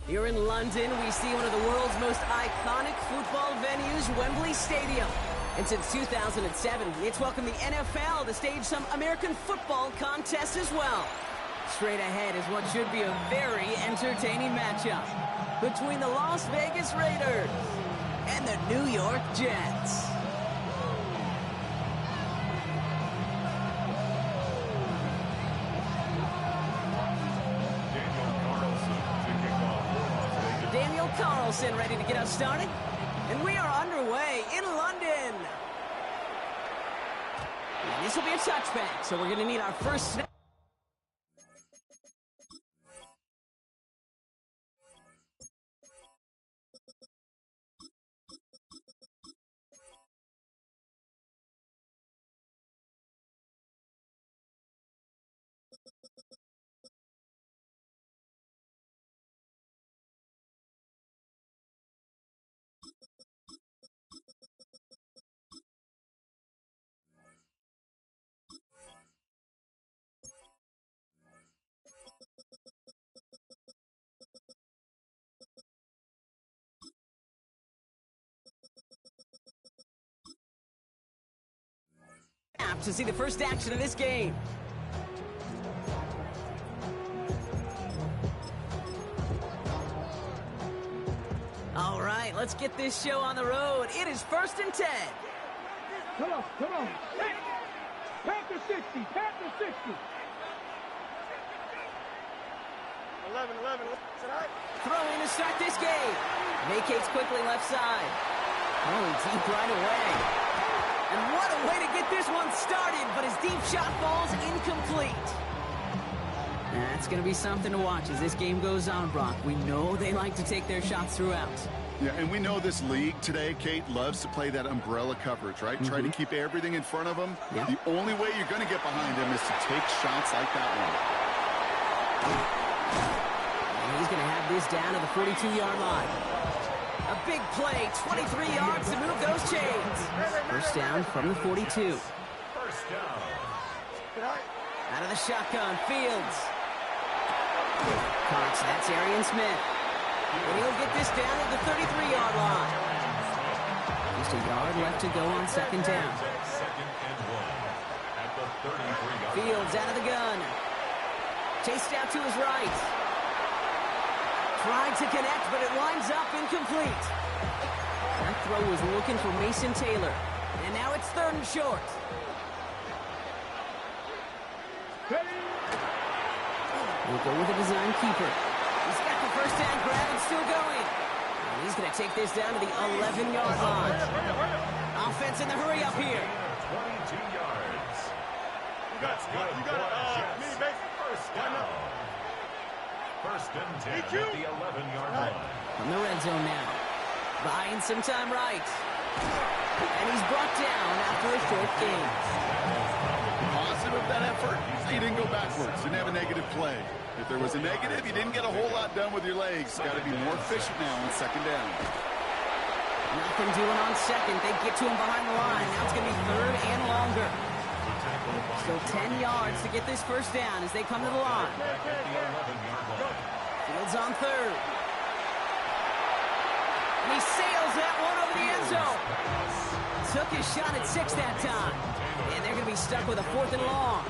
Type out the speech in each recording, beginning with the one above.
Here in London, we see one of the world's most iconic football venues, Wembley Stadium. And since 2007, it's welcomed the NFL to stage some American football contests as well. Straight ahead is what should be a very entertaining matchup between the Las Vegas Raiders and the New York Jets. Carlson ready to get us started, and we are underway in London. And this will be a touchback, so we're going to need our first snap. To see the first action of this game. All right, let's get this show on the road. It is 1st and 10. Come on. Panther 60, Panther 60. 11. Throwing to start this game. Vacates quickly left side. Throwing deep right away. And what a way to get this one started, but his deep shot falls incomplete. That's going to be something to watch as this game goes on, Brock. We know they like to take their shots throughout. Yeah, and we know this league today, Kate, loves to play that umbrella coverage, right? Try to keep everything in front of them. Yep. The only way you're going to get behind him is to take shots like that one. And he's going to have this down to the 42-yard line. A big play, 23 yards to move those chains. First down from the 42. First down. Out of the shotgun, Fields. Cox, that's Arian Smith. And he'll get this down at the 33-yard line. Just a yard left to go on second down. Second and 1 at the 33-yard. Fields out of the gun. Chased out to his right. Tried to connect, but it winds up incomplete. That throw was looking for Mason Taylor. And now it's 3rd and short. We'll go with a design keeper. He's got the first down grab and still going. And he's going to take this down to the 11-yard line. Offense in the hurry up here. 22 yards. You got mini base. First down. First and 10 at the 11-yard line. From the red zone now. Buying some time right. And he's brought down after a short gain. Positive that effort. He didn't go backwards. Didn't have a negative play. If there was a negative, you didn't get a whole lot done with your legs. Got to be more efficient now on second down. Nothing doing on second. They get to him behind the line. Now it's going to be 3rd and longer. Still 10 yards to get this first down as they come to the line. Fields on 3rd. And he sails that one over the end zone. Took his shot at 6 that time. And they're going to be stuck with a 4th and long.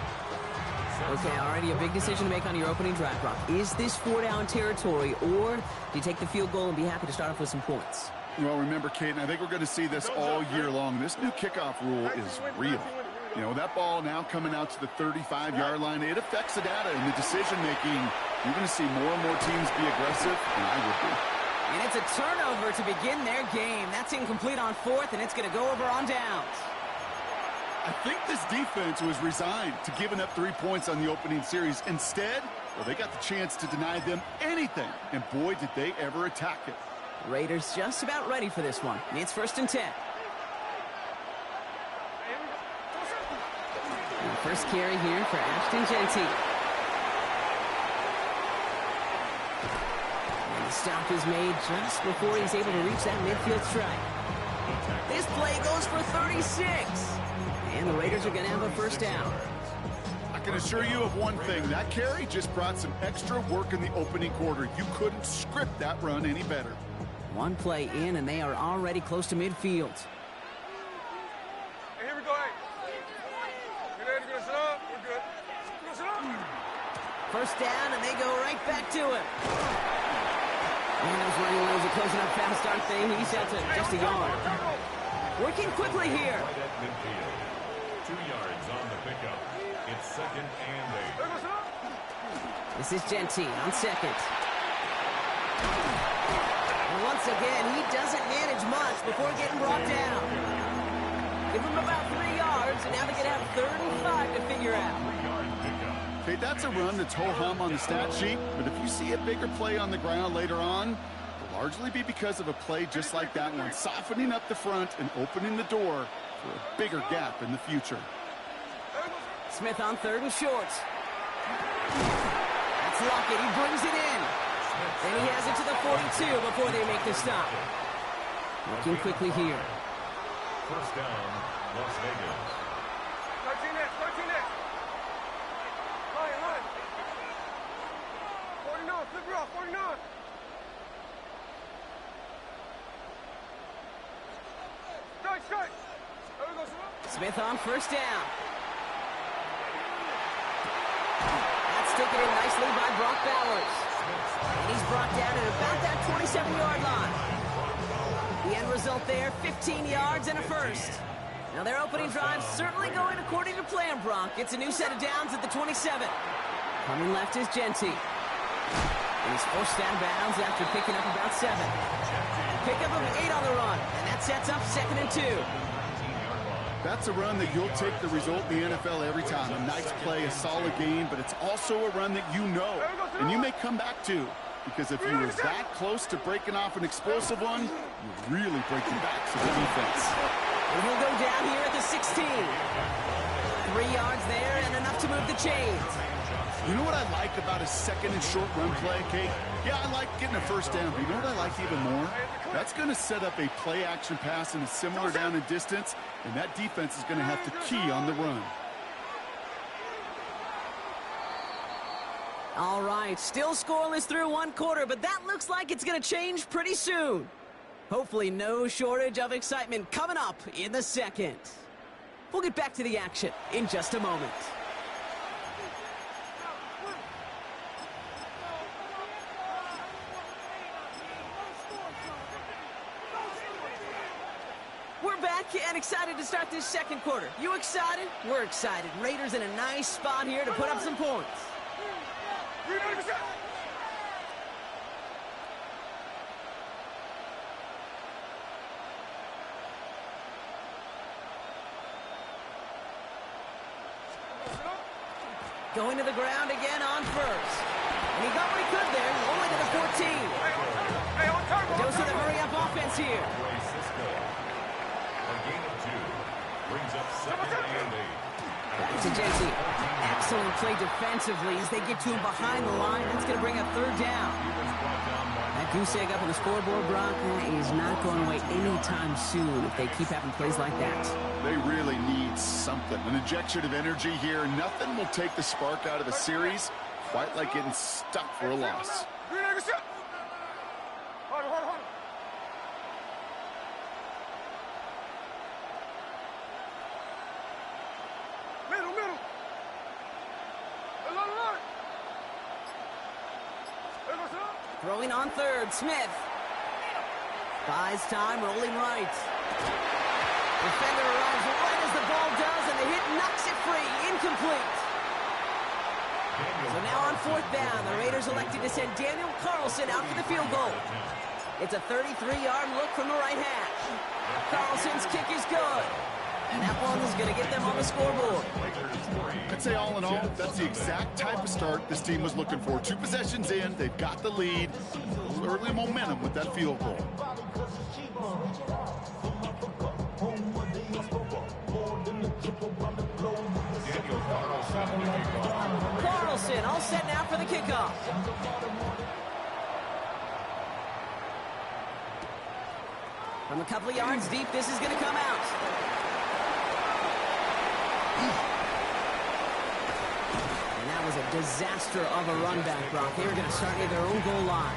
Okay, already a big decision to make on your opening drive, Brock. Is this 4-down territory, or do you take the field goal and be happy to start off with some points? Well, remember, Kate, and I think we're going to see this all year long. This new kickoff rule is real. You know, that ball now coming out to the 35-yard line, it affects the data and the decision-making. You're going to see more and more teams be aggressive, and I would be. And it's a turnover to begin their game. That's incomplete on 4th, and it's going to go over on downs. I think this defense was resigned to giving up 3 points on the opening series. Instead, well, they got the chance to deny them anything, and boy, did they ever attack it. Raiders just about ready for this one. It's 1st and 10. And first carry here for Ashton Jeanty. And the stop is made just before he's able to reach that midfield strike. This play goes for 36. And the Raiders are going to have a first down. I can assure you of one thing. That carry just brought some extra work in the opening quarter. You couldn't script that run any better. One play in, and they are already close to midfield. Hey, here we go, hey. We're ready to go, sit up. We're good. Go, sit up. First down, and they go right back to it. Man, those running lanes are closing up fast, aren't they? He's out to just a yard. Working quickly here. Right at midfield. 2 yards on the pickup. It's 2nd and 8. This is Genty on second. And once again, he doesn't manage much before getting brought down. Give him about 3 yards, and now they're going to have 3rd and 5 to figure out. 3-yard pickup. Okay, that's a run that's ho-hum on the stat sheet, but if you see a bigger play on the ground later on, it'll largely be because of a play just like that one, softening up the front and opening the door for a bigger gap in the future. Smith on 3rd and short. That's Lockett. He brings it in. Then he has it to the 42 before they make the stop. Looking quickly here. First down, Las Vegas. 13 next, 13 next. Line. 49, flip it off, 49. Strike. There we go, sir. Smith on first down. That's taken in nicely by Brock Bowers. And he's brought down at about that 27-yard line. The end result there, 15 yards and a first. Now their opening drive certainly going according to plan, Brock. It's a new set of downs at the 27. Coming left is Genty. And he's forced out of bounds after picking up about 7. Pickup of 8 on the run, and that sets up 2nd and 2. That's a run that you'll take the result in the NFL every time. A nice play, a solid game, but it's also a run that you know, and you may come back to. Because if you were that close to breaking off an explosive one, you really break the backs of the defense. And he'll go down here at the 16. 3 yards there and enough to move the chains. You know what I like about a 2nd and short run play, Kate? Yeah, I like getting a first down, but you know what I like even more? That's going to set up a play-action pass in a similar down and distance, and that defense is going to have to key on the run. All right, still scoreless through 1 quarter, but that looks like it's going to change pretty soon. Hopefully no shortage of excitement coming up in the 2nd. We'll get back to the action in just a moment. We're back and excited to start this 2nd quarter. You excited? We're excited. Raiders in a nice spot here to put up some points. Going to the ground again on first. And he got what he could there, only to the 14. Hey, on turbo. Dose of the hurry-up offense here. A gain of 2. Brings up 2nd and 8. To Genty. Excellent play defensively as they get to him behind the line. That's going to bring up 3rd down. That goose egg up on the scoreboard, Brock, is not going away anytime soon if they keep having plays like that. They really need something. An injection of energy here. Nothing will take the spark out of the series quite like getting stuck for a loss. Hold. Middle. Line. There goes up. Throwing on 3rd, Smith. Buys time, rolling right. Defender arrives right as the ball does, and the hit knocks it free. Incomplete. So now on 4th down, the Raiders elected to send Daniel Carlson out for the field goal. It's a 33-yard look from the right hash. Carlson's kick is good. And that one is going to get them on the scoreboard. I'd say all in all, that's the exact type of start this team was looking for. 2 possessions in, they've got the lead. Early momentum with that field goal. Carlson all set now for the kickoff. From a couple of yards deep, this is going to come out. was a disaster of a run back, Brock. They were going to start near their own goal line.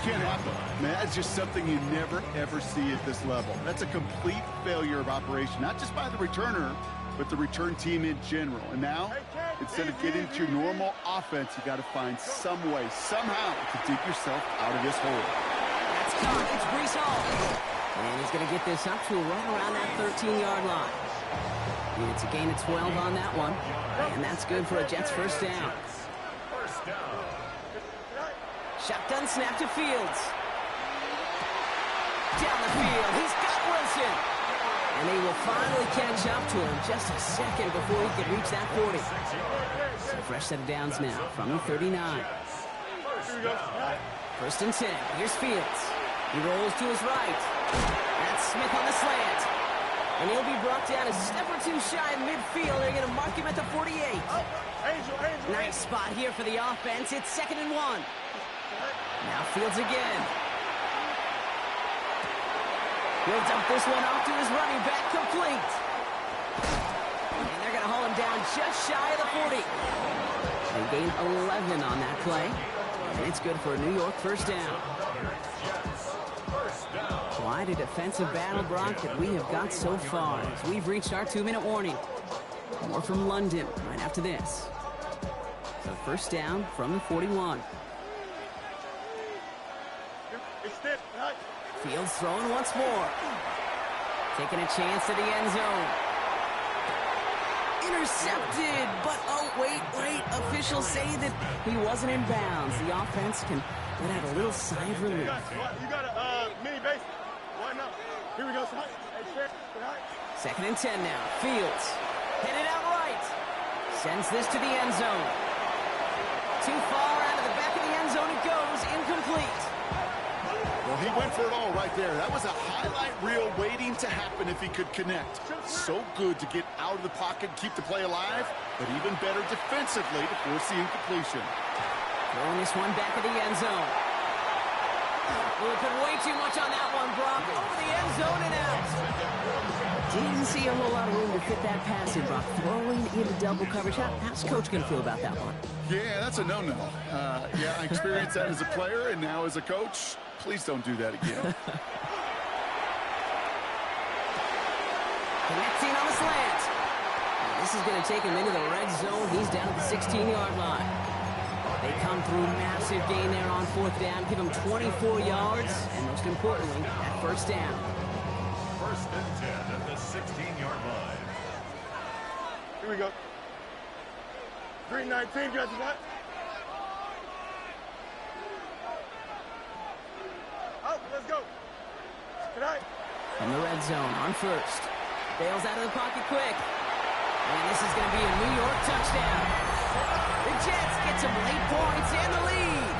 Can't happen. Man, that's just something you never, ever see at this level. That's a complete failure of operation, not just by the returner, but the return team in general. And now, instead of getting to your normal offense, you got to find some way, somehow, to dig yourself out of this hole. That's caught. It's Breece Hall. And he's going to get this up to right around that 13-yard line. And it's a gain of 12 on that one. And that's good for a Jets first down. First down. Shotgun snap to Fields. Down the field. He's got Wilson. And they will finally catch up to him just a second before he can reach that 40. So fresh set of downs now from the 39. First and 10. Here's Fields. He rolls to his right. That's Smith on the slant. And he'll be brought down a step or two shy of midfield. They're going to mark him at the 48. Nice spot here for the offense. It's 2nd and 1. Now Fields again. He'll dump this one off to his running back, complete. And they're going to haul him down just shy of the 40. They gained 11 on that play. And it's good for a New York first down. Quite a defensive battle, Brock, that we have got so far as we've reached our 2-minute warning. More from London right after this. So first down from the 41. Fields throwing once more. Taking a chance to the end zone. Intercepted, but oh, wait. Officials say that he wasn't in bounds. The offense can let out a little sigh of relief. You got a mini base. Why not? Here we go. 2nd and 10 now. Fields headed out right. Sends this to the end zone. Too far out of the back of the end zone it goes. Incomplete. Well, he went for it all right there. That was a highlight reel waiting to happen if he could connect. So good to get out of the pocket and keep the play alive, but even better defensively to force the incompletion. Throwing this one back of the end zone. We'll put way too much on that one, Brock. Over the end zone and out. Didn't see a whole lot of room to fit that pass in, Brock. Throwing into double coverage. How's Coach going to feel about that one? Yeah, that's a no-no. Yeah, I experienced that as a player and now as a coach. Please don't do that again. Connecting on the slant. This is going to take him into the red zone. He's down at the 16-yard line. They come through massive gain there on 4th down. Give him 24 yards. And most importantly, that first down. First and 10 at the 16-yard line. Here we go. 3:19, guys. Let's go. Tonight. From the red zone on first. Bails out of the pocket quick. And this is going to be a New York touchdown. The Jets get some late points and the lead.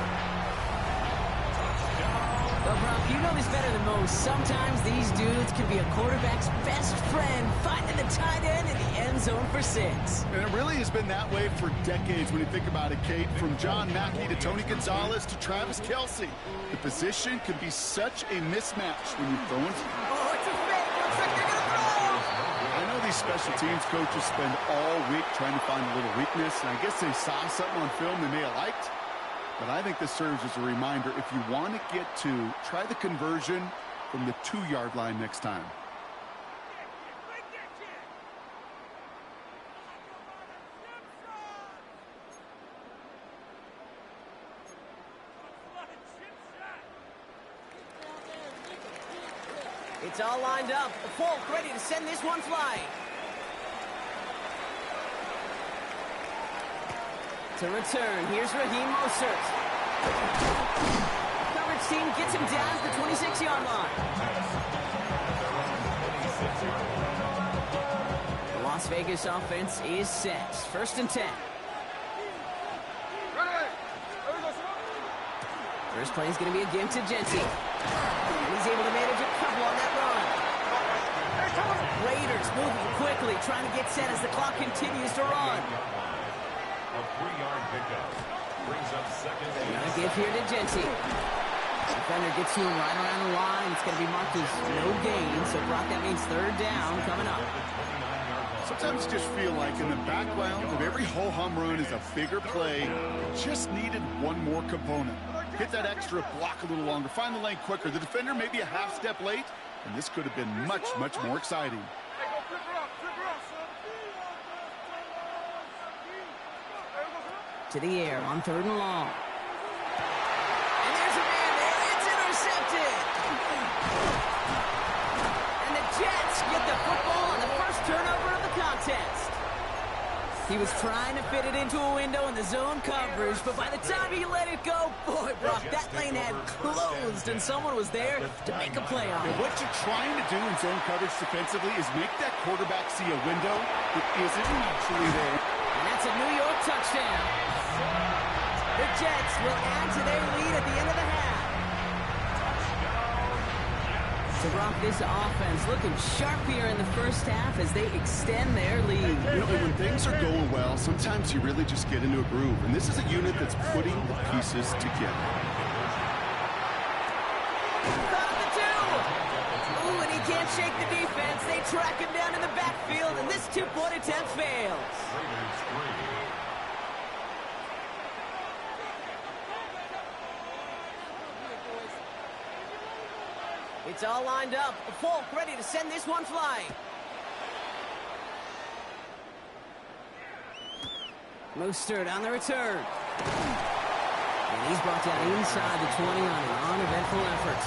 Well, Brock, you know this better than most. Sometimes these dudes can be a quarterback's best friend, finding the tight end in the end zone for 6. And it really has been that way for decades when you think about it, Kate. From John Mackey to Tony Gonzalez to Travis Kelce. The position can be such a mismatch when you're throwing. Oh, it's a fake. Looks like they're going to throw. I know these special teams coaches spend all week trying to find a little weakness, and I guess they saw something on film they may have liked. But I think this serves as a reminder, if you want to get to, try the conversion from the 2-yard line next time. It's all lined up. Folk ready to send this one flying. To return, here's Raheem Mostert. Coverage team gets him down to the 26-yard line. The Las Vegas offense is set. First and 10. First play is going to be a give to Genty. And he's able to manage a couple on that run. Raiders moving quickly, trying to get set as the clock continues to run. A 3-yard pickup brings up 2nd and Another give here to Genty. Defender gets to him right around the line. It's going to be marked as no gain. So, Brock, that means 3rd down coming up. So Sometimes you just feel like in the background of every ho-hum run is a bigger play. It just needed one more component. Hit that extra block a little longer. Find the lane quicker. The defender may be a half step late, and this could have been much, much more exciting. To the air on 3rd and long. And there's a man there. It's intercepted. And the Jets get the football on the first turnover of the contest. He was trying to fit it into a window in the zone coverage, but by the time he let it go, boy, Brock, that lane had closed, and someone was there to make a play on it. What you're trying to do in zone coverage defensively is make that quarterback see a window that isn't actually there. And that's a New York touchdown. The Jets will add to their lead at the end of the half. So, Brock, this offense looking sharp here in the first half as they extend their lead. You know, when things are going well, sometimes you really just get into a groove. And this is a unit that's putting the pieces together. Caught the 2. Ooh, and he can't shake the defense. They track him down in the backfield, and this two-point attempt fails. It's all lined up. Folk ready to send this one flying. Mostert on the return. And he's brought down inside the 20 on an uneventful effort.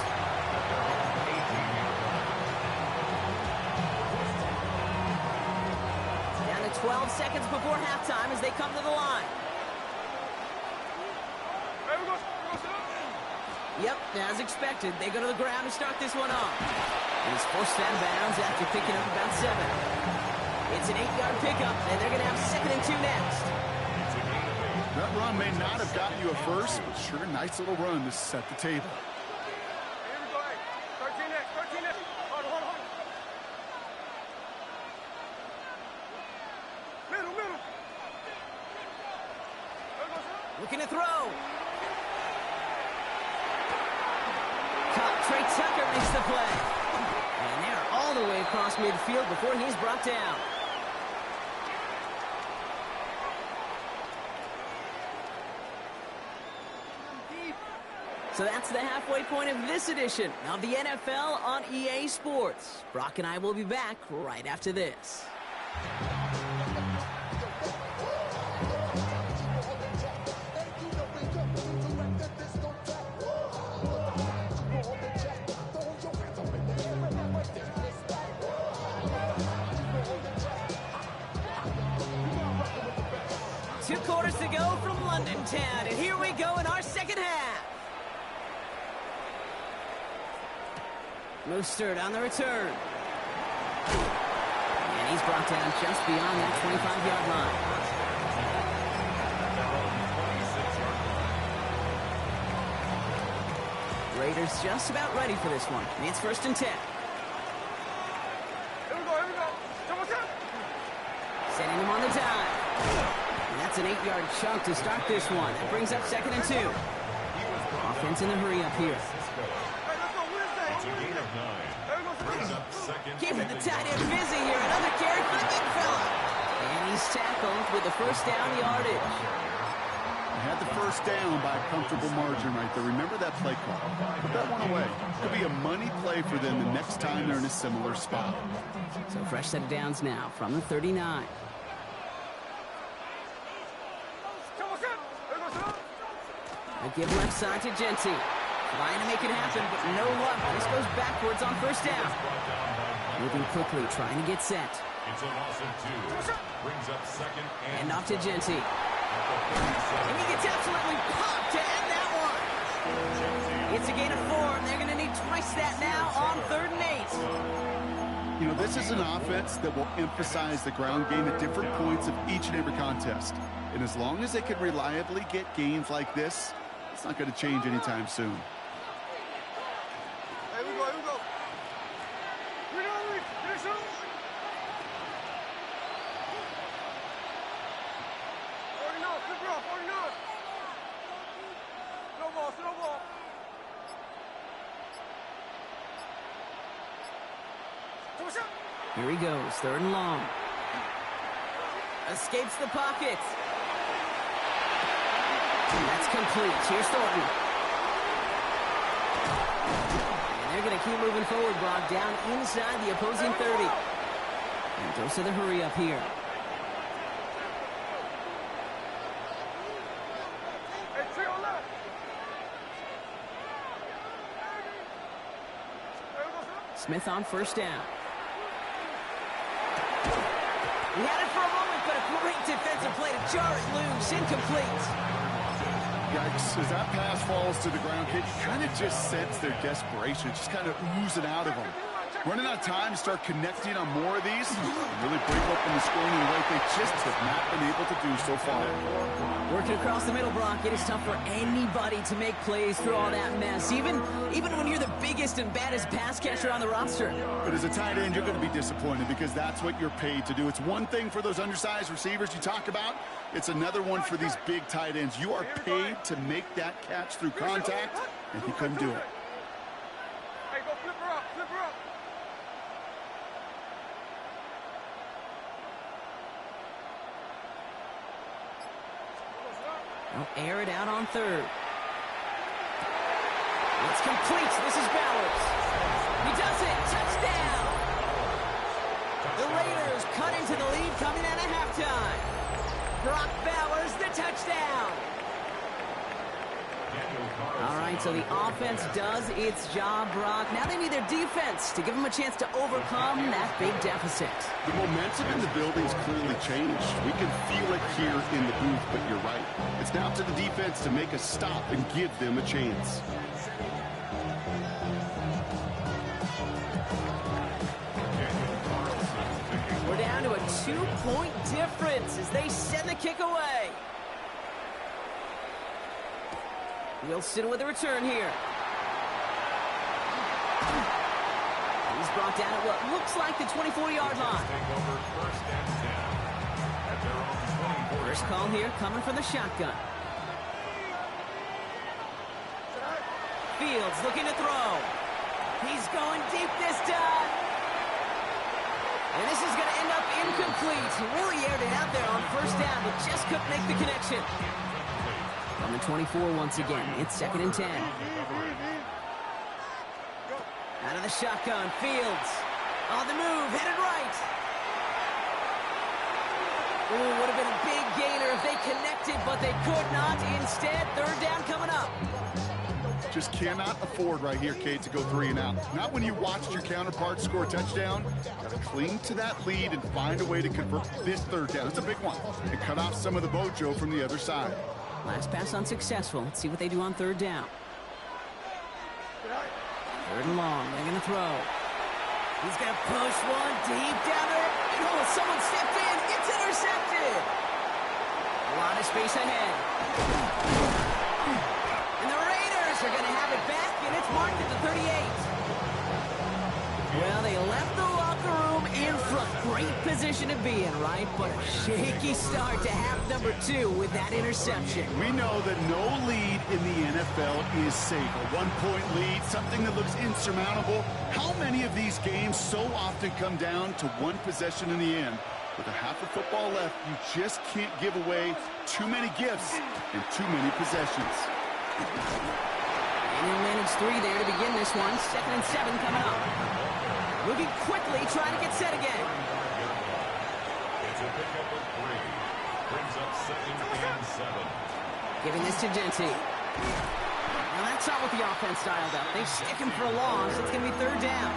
Down to 12 seconds before halftime as they come to the line. Yep, as expected, they go to the ground to start this one off. And he's forced out of bounds after picking up about 7. It's an 8-yard pickup, and they're going to have 2nd and 2 next. That run may not have gotten you a first, but sure, a nice little run to set the table. Here we go, hey. 13 next, 13 next. Hold on. Middle. Looking to throw. Trey Tucker makes the play. And they're all the way across midfield before he's brought down. So that's the halfway point of this edition of the NFL on EA Sports. Brock and I will be back right after this. Two quarters to go from London Town, and here we go in our second half. Mostert on the return. And he's brought down just beyond that 25-yard line. Raiders just about ready for this one. It's 1st and 10. Here we go. Setting them on the dime. And that's an 8-yard chunk to start this one. That brings up 2nd and 2. Offense in the hurry up here. Keeping the tight end busy here. Another carry for the big fella. And he's tackled with the first down yardage. They had the first down by a comfortable margin right there. Remember that play call. Put that one away. Could be a money play for them the next time they're in a similar spot. So fresh set of downs now from the 39. A give left side to Genty. Trying to make it happen, but no luck. This goes backwards on first down. Moving quickly, trying to get set. It's a loss of 2. Brings up 2nd and off to Genty. And he gets absolutely popped to end that one. It's a gain of 4, and they're going to need twice that now on 3rd and 8. You know, this is an offense that will emphasize the ground game at different points of each and every contest. And as long as they can reliably get gains like this, it's not going to change anytime soon. Here we go. Slow ball. Here he goes, 3rd and long. Escapes the pocket. That's complete. Here's Thornton. And they're going to keep moving forward, Brock, down inside the opposing 30. And goes to the hurry up here. Smith on first down. He had it for a moment, but a great defensive play to jar it loose. Incomplete. Yikes, as that pass falls to the ground, kid, you kind of just sense their desperation, just kind of oozing out of them. Running out of time to start connecting on more of these and really break open the scoring in a way they just have not been able to do so far. Working across the middle, Brock, it is tough for anybody to make plays through all that mess, even when you're the biggest and baddest pass catcher on the roster. But as a tight end, you're going to be disappointed because that's what you're paid to do. It's one thing for those undersized receivers you talk about. It's another one for these big tight ends. You are paid to make that catch through contact, and he couldn't do it. Hey, go flip her up, flip her up. They'll air it out on third. It's complete. This is Bowers. He does it. Touchdown. The Raiders cut into the lead coming out of halftime. Brock Bowers, the touchdown. All right, so the offense does its job, Brock. Now they need their defense to give them a chance to overcome that big deficit. The momentum in the building's clearly changed. We can feel it here in the booth, but you're right. It's now to the defense to make a stop and give them a chance. We're down to a 2-point difference as they send the kick away. Wilson with a return here. He's brought down at what looks like the 24-yard line. First call here coming from the shotgun. Fields looking to throw. He's going deep this time. And this is going to end up incomplete. He really aired it out there on first down, but just couldn't make the connection. On the 24 once again, it's 2nd and 10. Out of the shotgun, Fields. On the move, headed right. Ooh, would have been a big gainer if they connected, but they could not. Instead, 3rd down coming up. Just cannot afford right here, Kate, to go 3 and out. Not when you watched your counterpart score a touchdown. Got to cling to that lead and find a way to convert this 3rd down. It's a big one. And cut off some of the mojo from the other side. Last pass unsuccessful. Let's see what they do on 3rd down. 3rd and long. They're going to throw. He's going to push one deep down there. Oh, someone stepped in. It's intercepted. A lot of space ahead. And the Raiders are going to have it back, and it's marked at the 38. Well, they left the locker room in front. Great position to be in, right? But a shaky start to half number 2 with that interception. We know that no lead in the NFL is safe. A 1-point lead, something that looks insurmountable. How many of these games so often come down to one possession in the end? With a half of football left, you just can't give away too many gifts and too many possessions. And he'll manage 3 there to begin this one. 2nd and 7 coming up. Moving quickly, trying to get set again. It's a pickup of 3. Brings up 2nd and 7. Giving this to Denty. Now that's not what the offense styled up. They stick him for a loss. It's going to be 3rd down.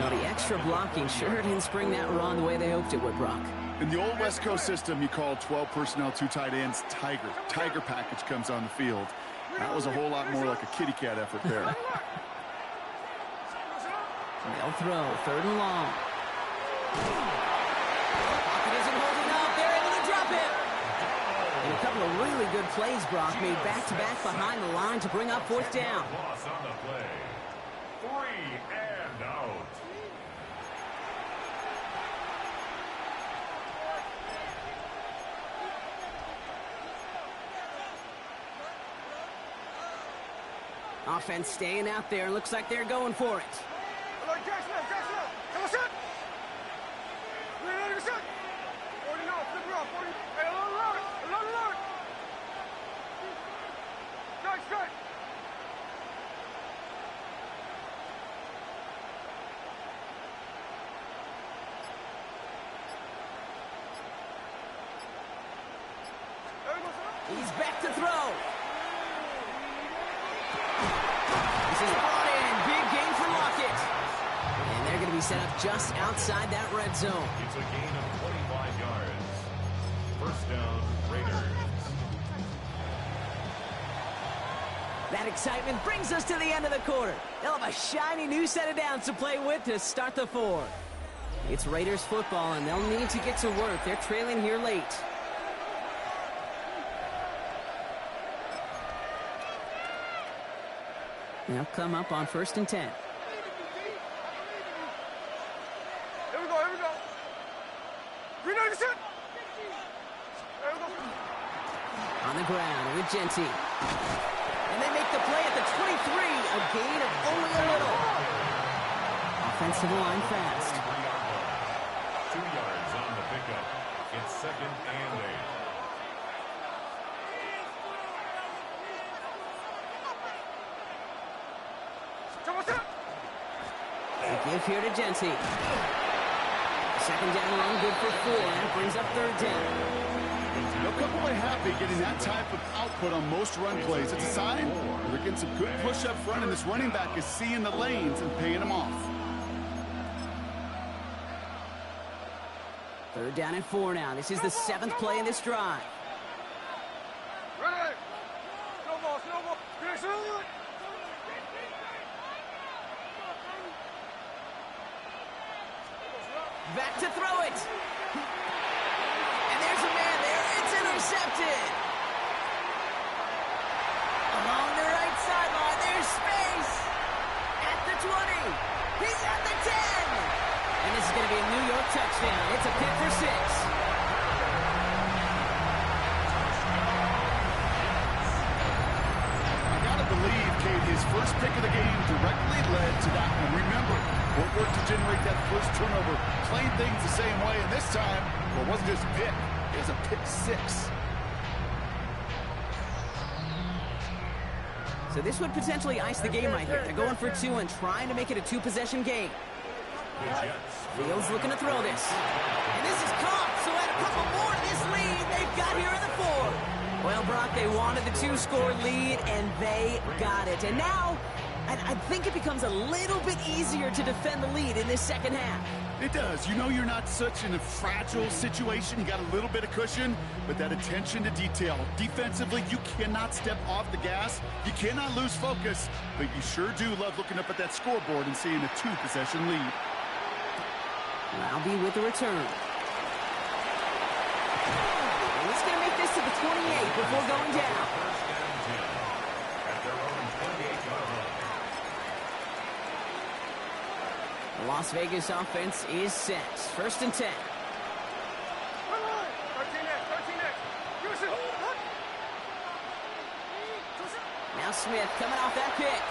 Well, the extra blocking sure didn't spring that run the way they hoped it would, Brock. In the old West Coast system, you called 12 personnel, 2 tight ends, Tiger. Tiger package comes on the field. That was a whole lot more like a kitty cat effort there. They'll throw. 3rd and long. Pocket isn't holding up. They're able to drop it. And a couple of really good plays, Brock, made back-to-back behind the line to bring up 4th down. Loss on the play. 3 and out. Offense staying out there. Looks like they're going for it. He's back to throw. This is brought in. Big gain for Lockett. And they're going to be set up just outside that red zone. It's a gain of 25 yards. First down, Raiders. That excitement brings us to the end of the quarter. They'll have a shiny new set of downs to play with to start the fourth. It's Raiders football, and they'll need to get to work. They're trailing here late. They'll come up on 1st and 10. Here we go, here we go. Green light is set. There we go. On the ground with Genty. And they make the play at the 23, a gain of only a little. Offensive line fast. 2 yards on the pickup. It's 2nd and 8. They give here to Genty. 2nd down long, good for 4. That brings up 3rd down. They'll come away happy getting that type of output on most run plays. It's a sign they're getting some good push up front, and this running back is seeing the lanes and paying them off. 3rd down and 4 now. This is the 7th play in this drive. Ready. Snowball. Back to throw it. And there's a man there. It's intercepted. Along the right sideline, there's space. At the 20. He's at the 10. And this is going to be a New York touchdown. It's a pick for 6. I gotta believe, Kate, his first pick of the game directly led to that one. Remember, what worked to generate that first turnover, playing things the same way, and this time, well, it wasn't just a pick, it was a pick 6. So this would potentially ice the game right here. They're going for 2 and trying to make it a 2-possession game. Fields looking to throw this. And this is caught, so add a couple more to this lead. They've got here in the 4. Well, Brock, they wanted the 2-score lead, and they got it. And now, I think it becomes a little bit easier to defend the lead in this second half. It does. You know you're not such in a fragile situation. You got a little bit of cushion, but that attention to detail. Defensively, you cannot step off the gas. You cannot lose focus, but you sure do love looking up at that scoreboard and seeing a 2-possession lead. Loobby with the return. And he's going to make this to the 28 before going down. The Las Vegas offense is set. 1st and 10. 13X. Now Smith coming off that pick.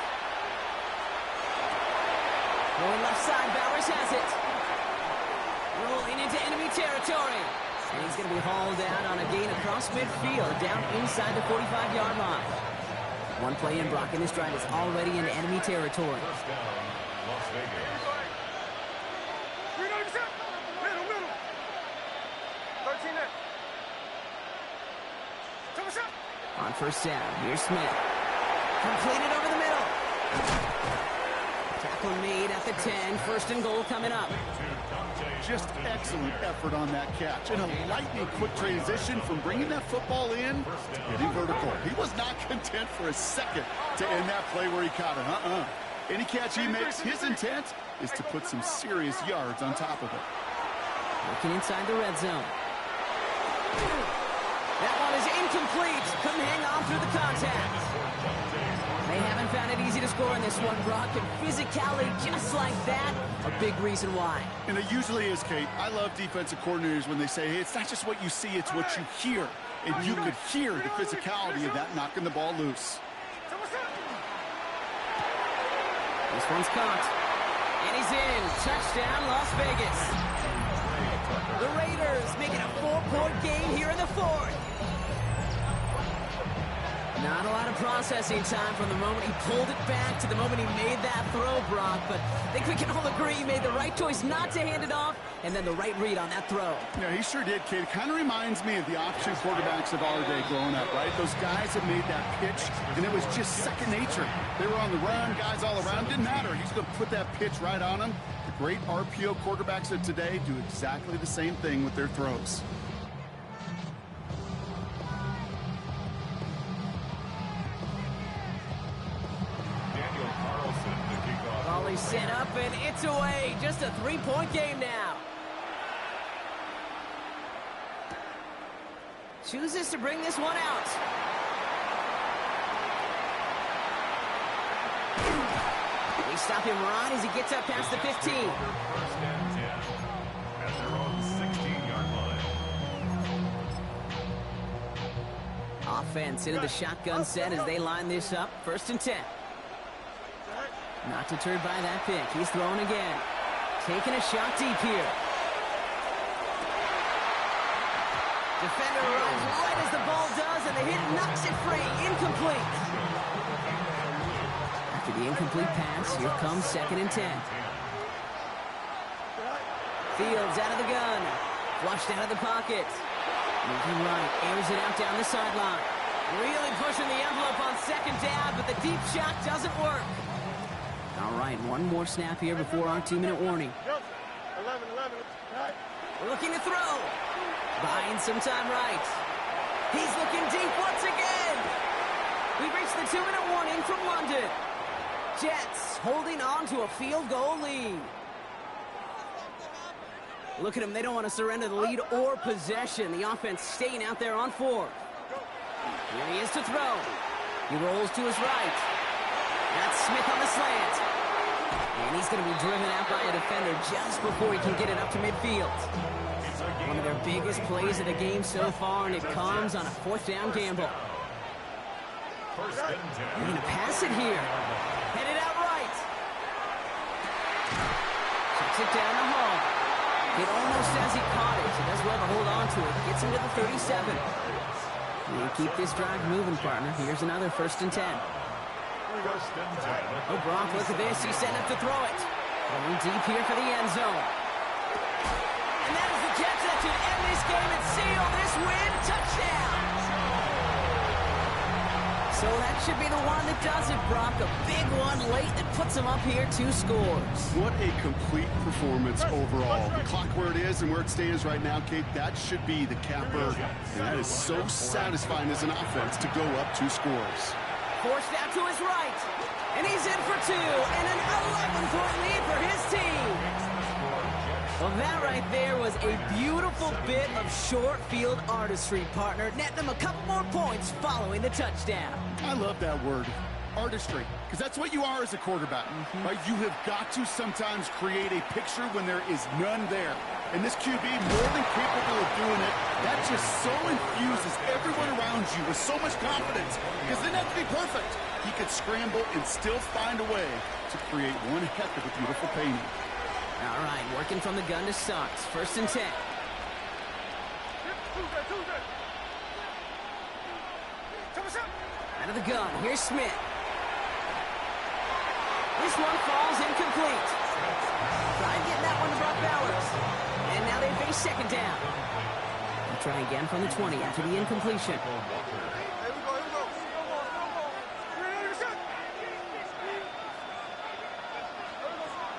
Going left side, Bowers has it. Rolling into enemy territory. And he's going to be hauled down on a gain across midfield, down inside the 45-yard line. One play in, Brock, and this drive is already into enemy territory. First down, Las Vegas. Middle. 13X. On 1st down, here's Smith. Completed over the middle. Tackle made at the 10. 1st and goal coming up. Just excellent effort on that catch. And a lightning quick transition from bringing that football in to getting vertical. He was not content for a second to end that play where he caught it. Any catch he makes, his intent is to put some serious yards on top of it. Looking inside the red zone. That one is incomplete. Couldn't hang on through the contact. They haven't found it easy to score in this one, Brock, and physicality just like that, a big reason why. And it usually is, Kate. I love defensive coordinators when they say, hey, it's not just what you see, it's what you hear. And you could hear the physicality of that knocking the ball loose. This one's caught. And he's in. Touchdown, Las Vegas. The Raiders make it a 4-point game here in the fourth. Not a lot of processing time from the moment he pulled it back to the moment he made that throw, Brock. But I think we can all agree he made the right choice not to hand it off, and then the right read on that throw. Yeah, he sure did, kid. Kind of reminds me of the option quarterbacks of our day growing up, right? Those guys that made that pitch, and it was just second nature. They were on the run, guys all around. Didn't matter. He's going to put that pitch right on them. The great RPO quarterbacks of today do exactly the same thing with their throws. Volley set up, and it's away. Just a 3-point game now. Chooses to bring this one out. They stop him right as he gets up past the 15. First and 10 at their own 16-yard line. Offense into the shotgun set as they line this up. First and 10. Not deterred by that pick. He's throwing again. Taking a shot deep here. Defender arrives right as the ball does, and the hit knocks it free. Incomplete. After the incomplete pass, here comes second and 10. Fields out of the gun. Flushed out of the pocket. Moving right. Airs it out down the sideline. Really pushing the envelope on second down, but the deep shot doesn't work. All right, one more snap here before our 2-minute warning. 11. Looking to throw. Buying some time right. He's looking deep once again. We reached the 2-minute warning from London. Jets holding on to a field goal lead. Look at him. They don't want to surrender the lead or possession. The offense staying out there on 4. Here he is to throw. He rolls to his right. That's Smith on the slant. And he's going to be driven out by a defender just before he can get it up to midfield. One of their biggest plays of the game so far, and it comes on a 4th down gamble. They're going to pass it here. Headed out right. Checks it down the hall. It almost as he caught it. He does well to hold on to it. Gets him to the 37. We keep this drive moving, partner. Here's another 1st and 10. Oh, Brock, look at this. He's setting up to throw it. Going deep here for the end zone. And that is the Jets that should end this game and seal this win. Touchdown! So that should be the one that does it, Brock. A big one late that puts them up here 2 scores. What a complete performance overall. The clock where it is and where it stands right now, Kate, that should be the capper. And that is so satisfying as an offense to go up 2 scores. Forced out to his right. And he's in for 2. And an 11-point lead for his team. Well, that right there was a beautiful bit of short field artistry, partner. Netting them a couple more points following the touchdown. I love that word, artistry, because that's what you are as a quarterback. Right? You have got to sometimes create a picture when there is none there. And this QB, more than capable of doing it, that just so infuses everyone around you with so much confidence, because they don't have to be perfect. He could scramble and still find a way to create one heck of a beautiful painting. All right, working from the gun to start. 1st and 10. Out of the gun, here's Smith. This one falls incomplete. Trying getting that one to Brock Bowers. And now they face second down. They'll try again from the 20 after the incompletion.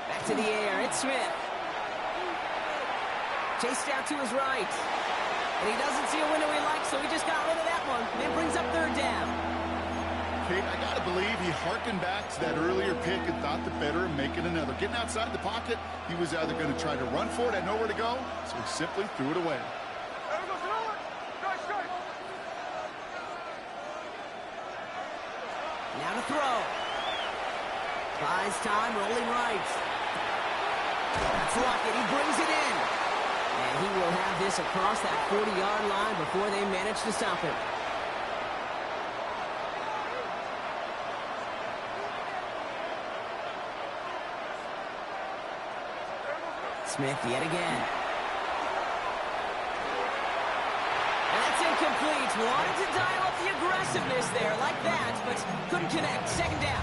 Back to the air, it's Smith. Chased out to his right. And he doesn't see a window he likes, so he just got rid of that one. And brings up 3rd down. Kate, I got to believe he harkened back to that earlier pick and thought the better of making another. Getting outside the pocket, he was either going to try to run for it, had nowhere to go, so he simply threw it away. Now to throw. Buys time, rolling right. That's Lockett, he brings it in. And he will have this across that 40-yard line before they manage to stop him. Smith yet again. defense wanted to dial up the aggressiveness there like that, but couldn't connect. Second down.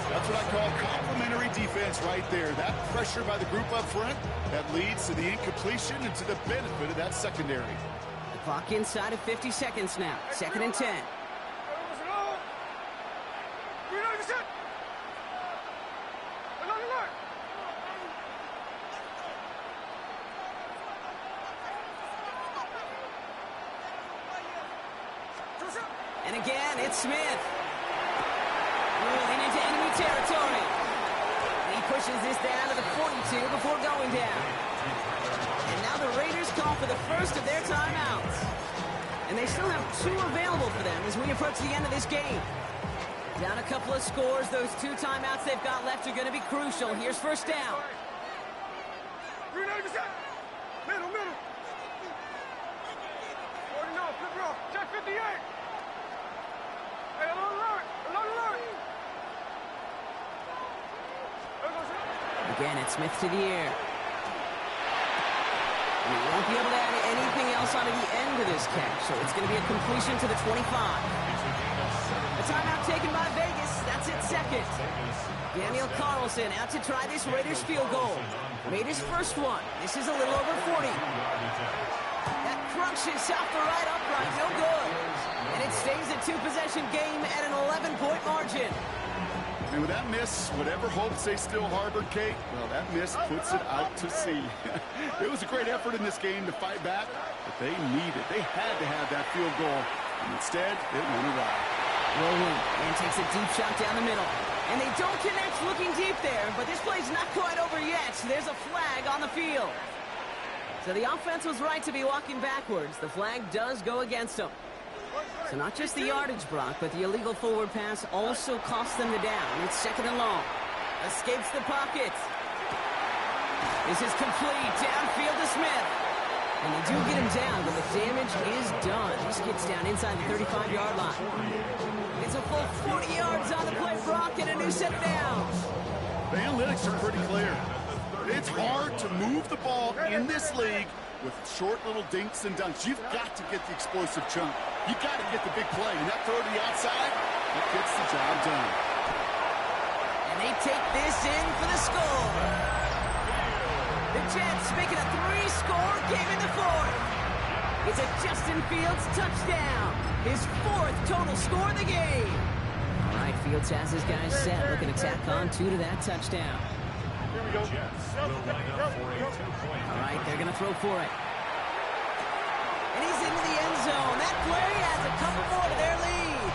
That's what I call complementary defense right there. That pressure by the group up front, that leads to the incompletion and to the benefit of that secondary. The clock inside of 50 seconds now. Second and 10. And again, it's Smith. Moving into enemy territory. And he pushes this down to the 42 before going down. And now the Raiders call for the first of their timeouts. And they still have 2 available for them as we approach the end of this game. Down a couple of scores. Those 2 timeouts they've got left are going to be crucial. Here's first down. Middle. 49, flip it off. Check 58. Hey, alert. Again, it's Smith to the air. And he won't be able to add anything else onto the end of this catch, so it's going to be a completion to the 25. A timeout taken by Vegas. That's it, second. Daniel Carlson out to try this Raiders field goal. Made his first one. This is a little over 40. That crunches off the right upright. No good. And it stays a 2-possession game at an 11-point margin. And with that miss, whatever hopes they still harbored, Kate, well, that miss puts it out to sea. It was a great effort in this game to fight back, but they had to have that field goal. And instead, it went awry. Rolling and takes a deep shot down the middle. And they don't connect looking deep there, but this play's not quite over yet. There's a flag on the field. So the offense was right to be walking backwards. The flag does go against them. So not just the yardage, Brock, but the illegal forward pass also cost them the down. It's second and long. Escapes the pocket. This is complete. Downfield to Smith. And they do get him down, but the damage is done. This gets down inside the 35-yard line. It's a full 40 yards on the play, Brock, and a new set of downs. The analytics are pretty clear. It's hard to move the ball in this league with short little dinks and dunks. You've got to get the explosive chunk. You've got to get the big play. And that throw to the outside, that gets the job done. And they take this in for the score. The Jets making a 3-score game in the 4th. It's a Justin Fields touchdown. His 4th total score of the game. All right, Fields has his guys set. Looking to tack on 2 to that touchdown. Here we go. All right, they're going to throw for it. And he's into the end zone. That play adds a couple more to their lead.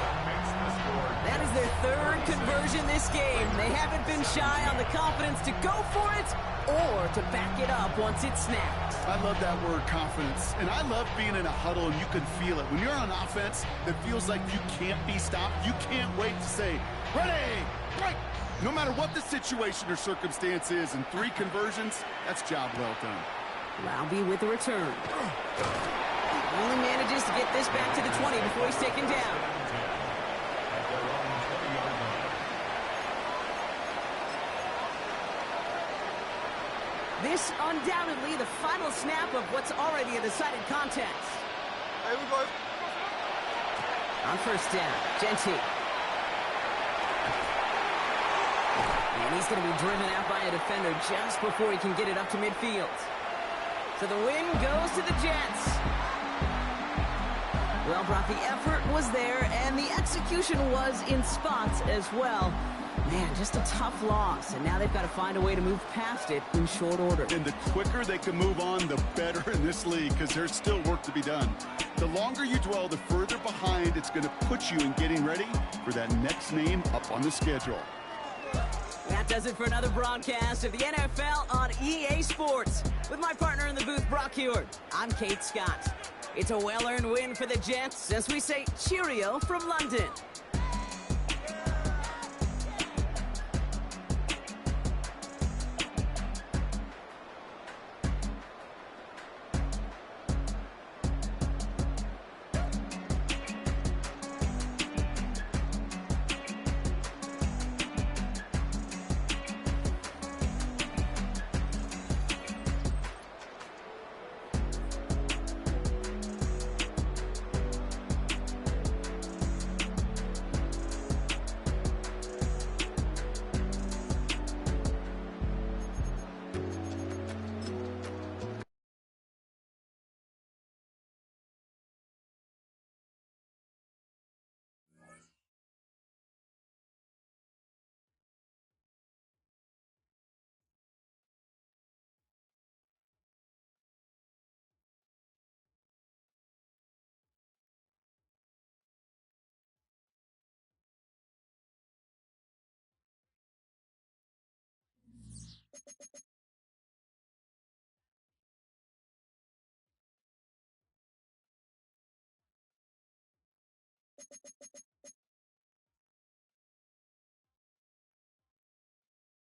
That is their 3rd conversion this game. They haven't been shy on the confidence to go for it or to back it up once it's snapped. I love that word, confidence. And I love being in a huddle and you can feel it. When you're on offense, it feels like you can't be stopped. You can't wait to say, ready, break. No matter what the situation or circumstance is, in 3 conversions, that's job well done. Loobby with the return. He only manages to get this back to the 20 before he's taken down. This undoubtedly the final snap of what's already a decided contest. Hey, we go. On first down, Genty. And he's going to be driven out by a defender just before he can get it up to midfield. So the win goes to the Jets. Well, Brock, the effort was there, and the execution was in spots as well. Man, just a tough loss, and now they've got to find a way to move past it in short order. And the quicker they can move on, the better in this league, because there's still work to be done. The longer you dwell, the further behind it's going to put you in getting ready for that next name up on the schedule. That does it for another broadcast of the NFL on EA Sports. With my partner in the booth, Brock Heward, I'm Kate Scott. It's a well-earned win for the Jets as we say cheerio from London.